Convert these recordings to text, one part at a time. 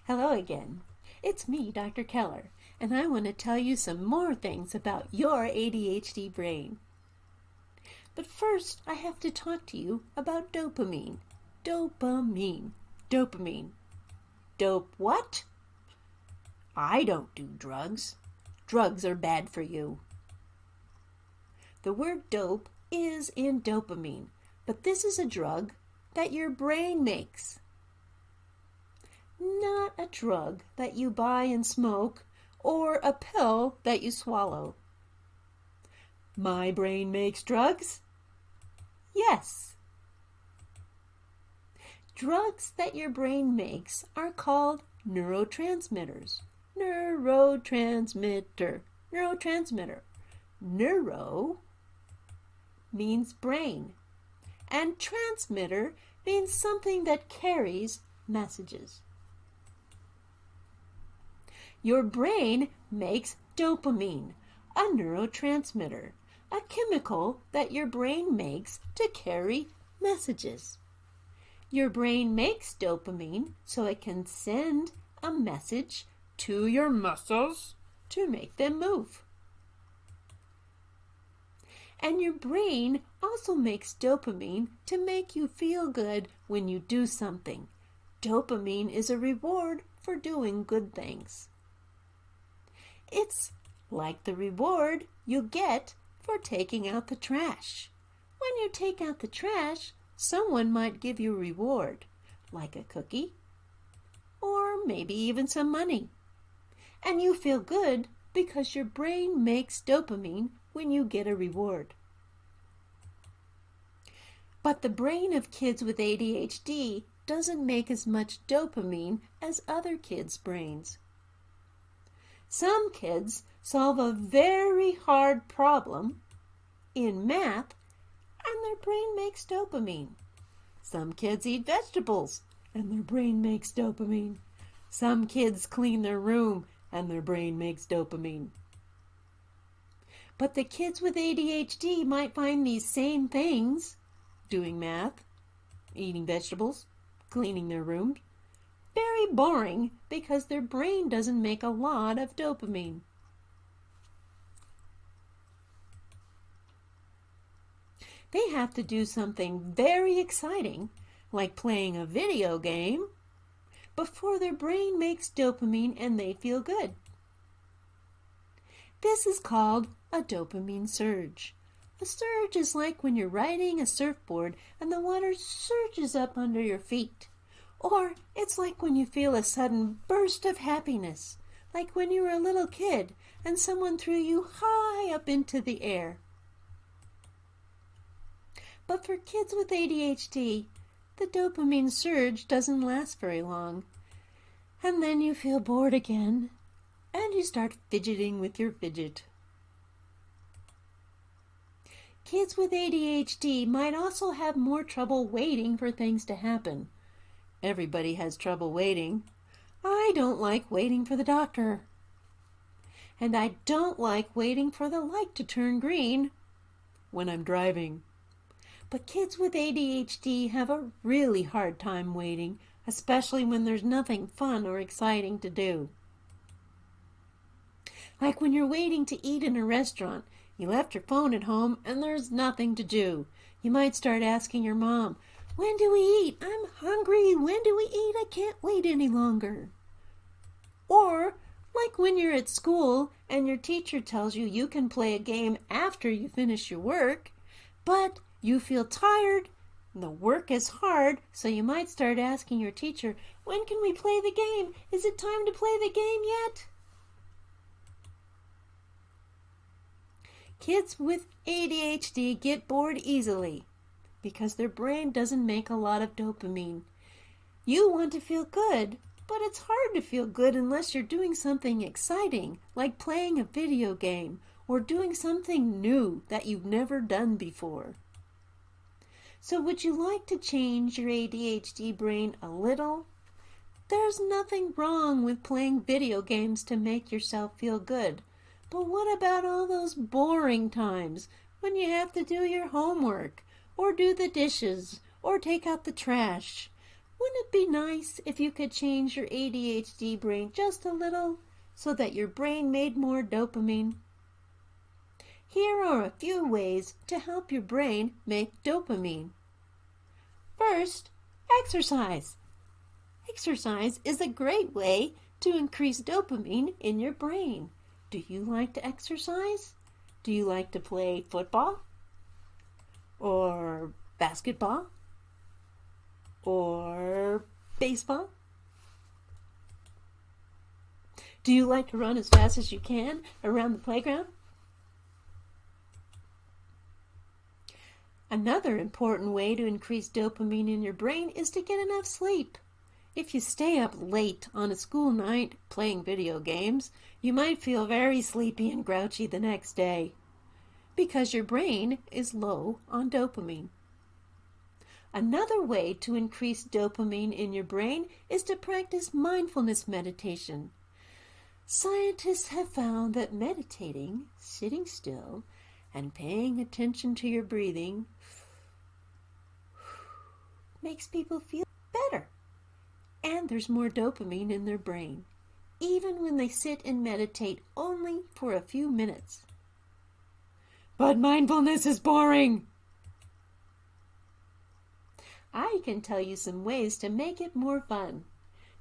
Hello again. It's me, Dr. Keller, and I want to tell you some more things about your ADHD brain. But first, I have to talk to you about dopamine. Dopamine. Dopamine. Dope what? I don't do drugs. Drugs are bad for you. The word dope is in dopamine, but this is a drug that your brain makes. Not a drug that you buy and smoke or a pill that you swallow. My brain makes drugs? Yes. Drugs that your brain makes are called neurotransmitters. Neurotransmitter. Neurotransmitter. Neuro means brain, and transmitter means something that carries messages. Your brain makes dopamine, a neurotransmitter, a chemical that your brain makes to carry messages. Your brain makes dopamine so it can send a message to your muscles to make them move. And your brain also makes dopamine to make you feel good when you do something. Dopamine is a reward for doing good things. It's like the reward you get for taking out the trash. When you take out the trash, someone might give you a reward, like a cookie, or maybe even some money. And you feel good because your brain makes dopamine when you get a reward. But the brain of kids with ADHD doesn't make as much dopamine as other kids' brains. Some kids solve a very hard problem in math and their brain makes dopamine. Some kids eat vegetables and their brain makes dopamine. Some kids clean their room and their brain makes dopamine. But the kids with ADHD might find these same things, doing math, eating vegetables, cleaning their rooms, very boring because their brain doesn't make a lot of dopamine. They have to do something very exciting, like playing a video game, before their brain makes dopamine and they feel good. This is called a dopamine surge. A surge is like when you're riding a surfboard and the water surges up under your feet. Or it's like when you feel a sudden burst of happiness, like when you were a little kid and someone threw you high up into the air. But for kids with ADHD, the dopamine surge doesn't last very long. And then you feel bored again, and you start fidgeting with your fidget. Kids with ADHD might also have more trouble waiting for things to happen. Everybody has trouble waiting. I don't like waiting for the doctor. And I don't like waiting for the light to turn green when I'm driving. But kids with ADHD have a really hard time waiting, especially when there's nothing fun or exciting to do. Like when you're waiting to eat in a restaurant, you left your phone at home and there's nothing to do. You might start asking your mom, "When do we eat? I'm hungry. When do we eat? I can't wait any longer." Or like when you're at school and your teacher tells you you can play a game after you finish your work, but you feel tired and the work is hard, so you might start asking your teacher, "When can we play the game? Is it time to play the game yet?" Kids with ADHD get bored easily because their brain doesn't make a lot of dopamine. You want to feel good, but it's hard to feel good unless you're doing something exciting, like playing a video game or doing something new that you've never done before. So would you like to change your ADHD brain a little? There's nothing wrong with playing video games to make yourself feel good. But what about all those boring times when you have to do your homework, or do the dishes, or take out the trash? Wouldn't it be nice if you could change your ADHD brain just a little so that your brain made more dopamine? Here are a few ways to help your brain make dopamine. First, exercise. Exercise is a great way to increase dopamine in your brain. Do you like to exercise? Do you like to play football? Or basketball? Or baseball? Do you like to run as fast as you can around the playground? Another important way to increase dopamine in your brain is to get enough sleep. If you stay up late on a school night playing video games, you might feel very sleepy and grouchy the next day because your brain is low on dopamine. Another way to increase dopamine in your brain is to practice mindfulness meditation. Scientists have found that meditating, sitting still, and paying attention to your breathing makes people feel better. And there's more dopamine in their brain, even when they sit and meditate only for a few minutes. But mindfulness is boring! I can tell you some ways to make it more fun.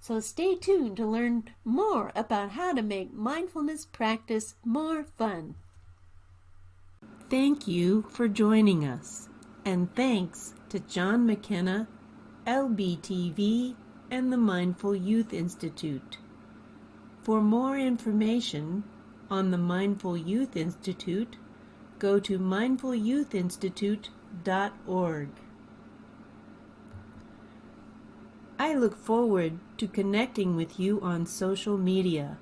So stay tuned to learn more about how to make mindfulness practice more fun. Thank you for joining us, and thanks to John McKenna, LBTV, and the Mindful Youth Institute. For more information on the Mindful Youth Institute, go to mindfulyouthinstitute.org. I look forward to connecting with you on social media.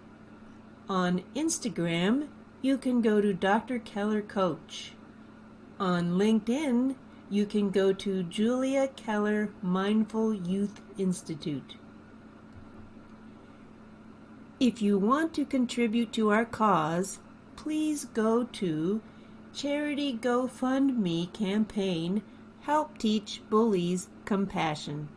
On Instagram, you can go to Dr. Keller Coach. On LinkedIn, you can go to Julia Keller Mindful Youth Institute. If you want to contribute to our cause, please go to Charity GoFundMe campaign, Help Teach Bullies Compassion.